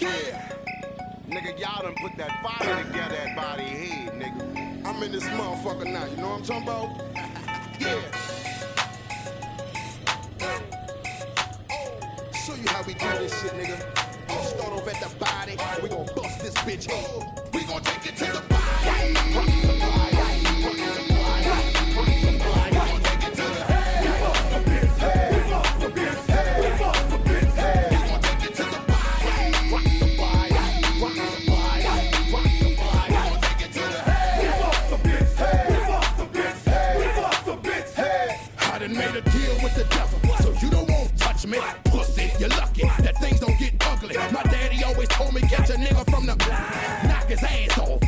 Yeah. Nigga, y'all done put that body together at body head, nigga. I'm in this motherfucker now, you know what I'm talking about? Yeah. Show you how we do this shit, nigga. Start off at the body, we gon' bust this bitch head. We gon' take it to the body. Rock the body, rock the body, rock the body. We gon' take it to the head. We bust the bitch head. We bust the bitch head. We bust the bitch head. We gon' take it to the body. Rock the body, rock the body, rock the body. We gon' take it to the head. We bust the bitch head. We bust the bitch head. We bust the bitch head. I done made a deal with the devil, so you don't want to touch me. Pussy, you're lucky that things don't get ugly. My daddy always told me catch a nigga from the knock his ass off.